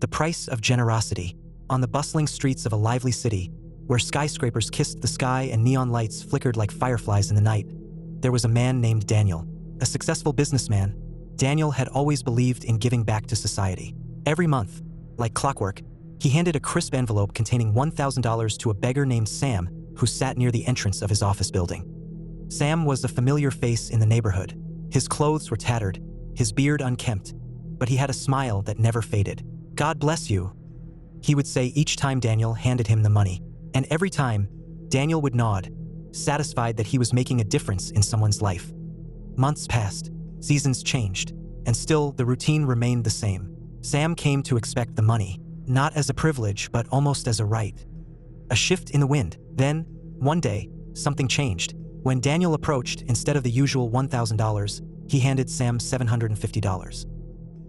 The price of generosity. On the bustling streets of a lively city, where skyscrapers kissed the sky and neon lights flickered like fireflies in the night, there was a man named Daniel. A successful businessman, Daniel had always believed in giving back to society. Every month, like clockwork, he handed a crisp envelope containing $1,000 to a beggar named Sam, who sat near the entrance of his office building. Sam was a familiar face in the neighborhood. His clothes were tattered, his beard unkempt, but he had a smile that never faded. "God bless you," he would say each time Daniel handed him the money. And every time, Daniel would nod, satisfied that he was making a difference in someone's life. Months passed, seasons changed, and still the routine remained the same. Sam came to expect the money, not as a privilege but almost as a right. A shift in the wind. Then, one day, something changed. When Daniel approached, instead of the usual $1,000, he handed Sam $750.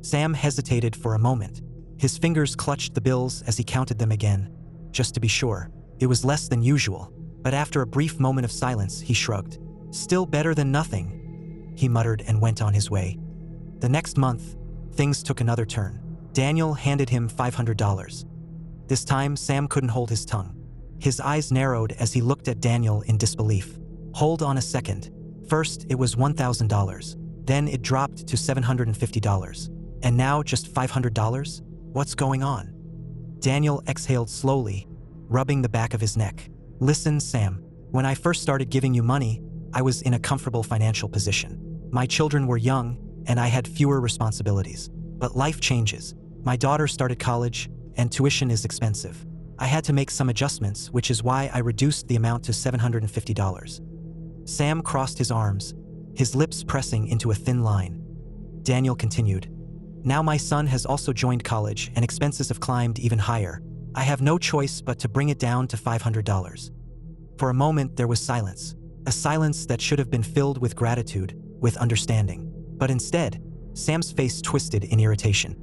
Sam hesitated for a moment. His fingers clutched the bills as he counted them again, just to be sure. It was less than usual, but after a brief moment of silence, he shrugged. "Still better than nothing," he muttered and went on his way. The next month, things took another turn. Daniel handed him $500. This time, Sam couldn't hold his tongue. His eyes narrowed as he looked at Daniel in disbelief. "Hold on a second. First, it was $1,000. Then it dropped to $750. And now just $500? What's going on?" Daniel exhaled slowly, rubbing the back of his neck. "Listen, Sam, when I first started giving you money, I was in a comfortable financial position. My children were young, and I had fewer responsibilities. But life changes. My daughter started college, and tuition is expensive. I had to make some adjustments, which is why I reduced the amount to $750. Sam crossed his arms, his lips pressing into a thin line. Daniel continued, "Now my son has also joined college, and expenses have climbed even higher. I have no choice but to bring it down to $500. For a moment, there was silence. A silence that should have been filled with gratitude, with understanding. But instead, Sam's face twisted in irritation.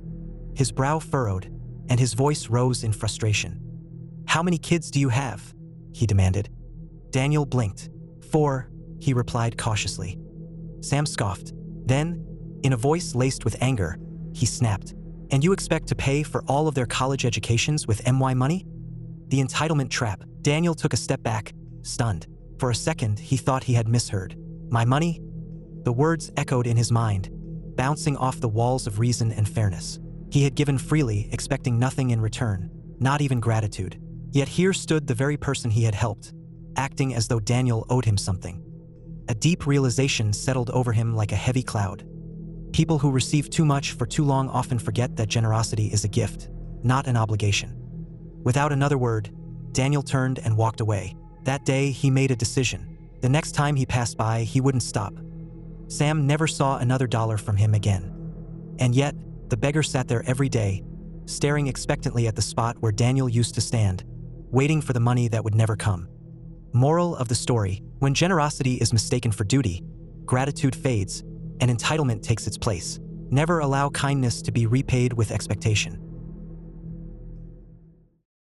His brow furrowed, and his voice rose in frustration. "How many kids do you have?" he demanded. Daniel blinked. "4, he replied cautiously. Sam scoffed. Then, in a voice laced with anger, he snapped, "And you expect to pay for all of their college educations with MY money?" The entitlement trap. Daniel took a step back, stunned. For a second, he thought he had misheard. "My money?" The words echoed in his mind, bouncing off the walls of reason and fairness. He had given freely, expecting nothing in return, not even gratitude. Yet here stood the very person he had helped, acting as though Daniel owed him something. A deep realization settled over him like a heavy cloud. People who receive too much for too long often forget that generosity is a gift, not an obligation. Without another word, Daniel turned and walked away. That day, he made a decision. The next time he passed by, he wouldn't stop. Sam never saw another dollar from him again. And yet, the beggar sat there every day, staring expectantly at the spot where Daniel used to stand, waiting for the money that would never come. Moral of the story: when generosity is mistaken for duty, gratitude fades, and entitlement takes its place. Never allow kindness to be repaid with expectation.